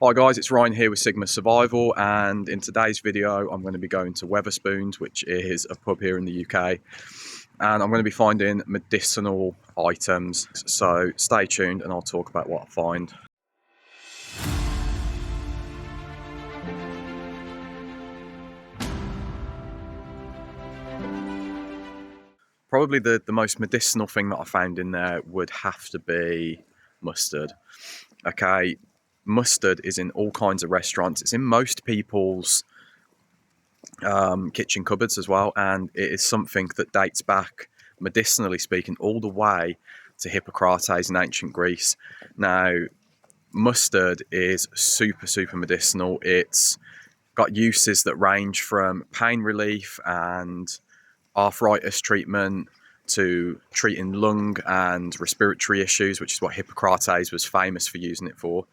Hi guys, it's Ryan here with Sigma Survival, and in today's video I'm going to be going to Wetherspoons, which is a pub here in the UK, and I'm going to be finding medicinal items. So stay tuned and I'll talk about what I find. Probably the most medicinal thing that I found in there would have to be mustard. Okay, mustard is in all kinds of restaurants. It's in most people's kitchen cupboards as well, and it is something that dates back, medicinally speaking, all the way to Hippocrates in ancient Greece. Now, mustard is super medicinal. It's got uses that range from pain relief and arthritis treatment to treating lung and respiratory issues, which is what Hippocrates was famous for using it for.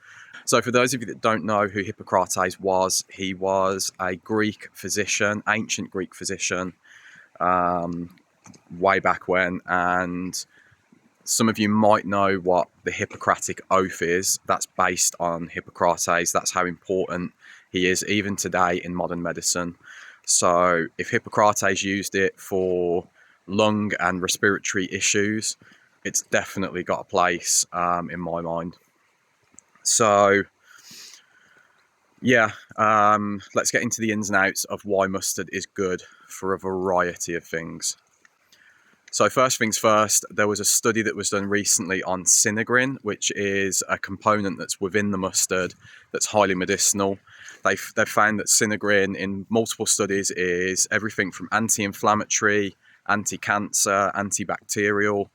So for those of you that don't know who Hippocrates was, he was a Greek physician, ancient Greek physician, way back when, and some of you might know what the Hippocratic Oath is. That's based on Hippocrates. That's how important he is even today in modern medicine. So if Hippocrates used it for lung and respiratory issues, it's definitely got a place in my mind. So yeah, let's get into the ins and outs of why mustard is good for a variety of things. So first things first, there was a study that was done recently on sinegrin, which is a component that's within the mustard that's highly medicinal. They've found that sinegrin in multiple studies is everything from anti-inflammatory, anti-cancer, antibacterial.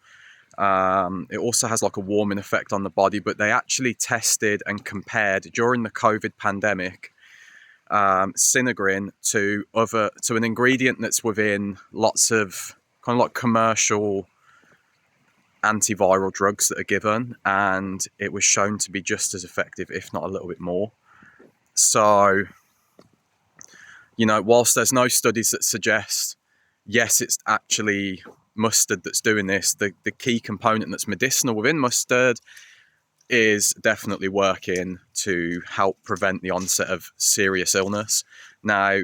It also has like a warming effect on the body, but they actually tested and compared during the COVID pandemic sinegrin to an ingredient that's within lots of kind of like commercial antiviral drugs that are given, and it was shown to be just as effective, if not a little bit more. So, you know, whilst there's no studies that suggest, yes, it's actually mustard that's doing this, the key component that's medicinal within mustard is definitely working to help prevent the onset of serious illness. Now,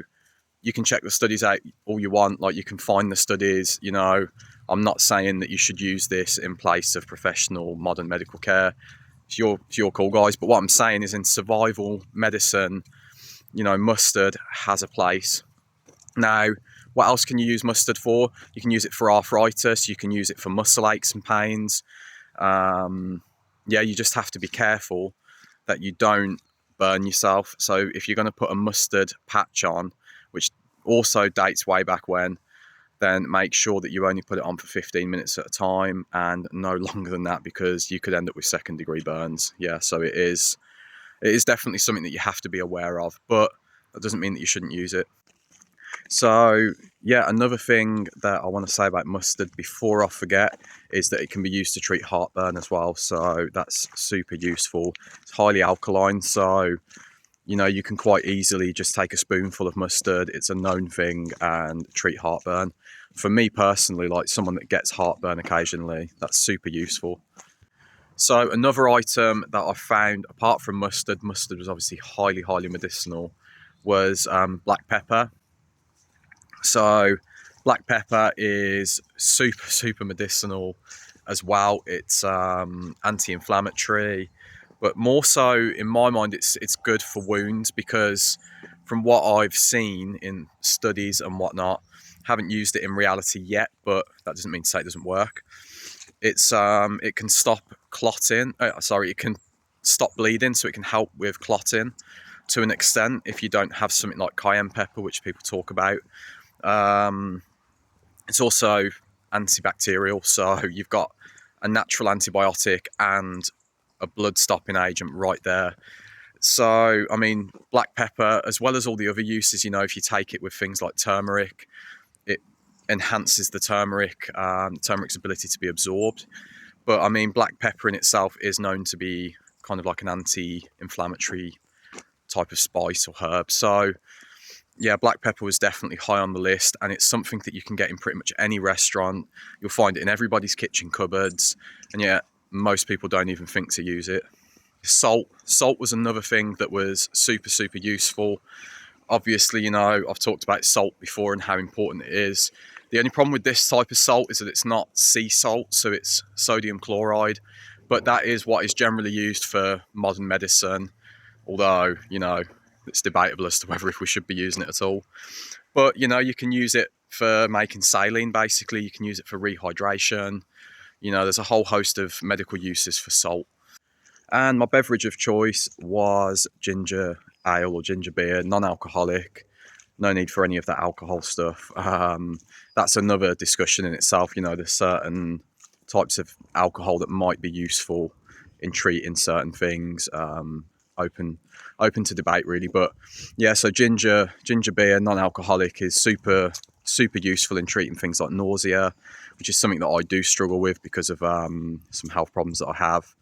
you can check the studies out all you want, like you can find the studies, you know, I'm not saying that you should use this in place of professional modern medical care. It's your call, guys, but what I'm saying is in survival medicine, you know, mustard has a place. Now, what else can you use mustard for? You can use it for arthritis, you can use it for muscle aches and pains. Yeah, you just have to be careful that you don't burn yourself. So if you're going to put a mustard patch on, which also dates way back when, then make sure that you only put it on for 15 minutes at a time and no longer than that, because you could end up with second degree burns. Yeah, so it is definitely something that you have to be aware of, but that doesn't mean that you shouldn't use it. So yeah, another thing that I want to say about mustard before I forget is that it can be used to treat heartburn as well. So that's super useful. It's highly alkaline, so you know, you can quite easily just take a spoonful of mustard, it's a known thing, and treat heartburn. For me personally, like someone that gets heartburn occasionally, that's super useful. So another item that I found, apart from mustard was obviously highly medicinal, was black pepper. So black pepper is super medicinal as well. It's anti-inflammatory, but more so in my mind it's good for wounds, because from what I've seen in studies and whatnot, haven't used it in reality yet, but that doesn't mean to say it doesn't work. It's it can stop clotting, it can stop bleeding, so it can help with clotting to an extent if you don't have something like cayenne pepper, which people talk about. It's also antibacterial, so you've got a natural antibiotic and a blood stopping agent right there. So, I mean, black pepper, as well as all the other uses, you know, if you take it with things like turmeric, it enhances the turmeric's ability to be absorbed. But I mean, black pepper in itself is known to be kind of like an anti-inflammatory type of spice or herb. So yeah, black pepper was definitely high on the list, and it's something that you can get in pretty much any restaurant. You'll find it in everybody's kitchen cupboards, and yet most people don't even think to use it. Salt was another thing that was super useful. Obviously, you know, I've talked about salt before and how important it is. The only problem with this type of salt is that it's not sea salt, so it's sodium chloride. But that is what is generally used for modern medicine, although, you know, it's debatable as to whether if we should be using it at all. But, you know, you can use it for making saline, basically. You can use it for rehydration. You know, there's a whole host of medical uses for salt. And my beverage of choice was ginger ale or ginger beer, non-alcoholic. No need for any of that alcohol stuff. That's another discussion in itself. You know, there's certain types of alcohol that might be useful in treating certain things. Open to debate, really. But yeah, so ginger beer, non-alcoholic, is super useful in treating things like nausea, which is something that I do struggle with because of some health problems that I have.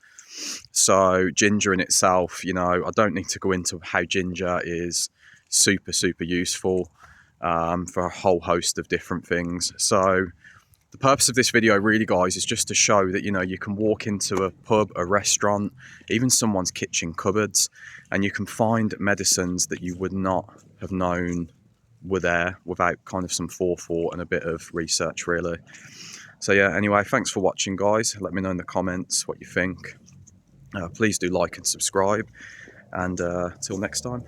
So ginger in itself, you know, I don't need to go into how ginger is super useful for a whole host of different things. So the purpose of this video really, guys, is just to show that, you know, you can walk into a pub, a restaurant, even someone's kitchen cupboards, and you can find medicines that you would not have known were there without kind of some forethought and a bit of research, really. So yeah, anyway, thanks for watching, guys. Let me know in the comments what you think. Please do like and subscribe, and till next time.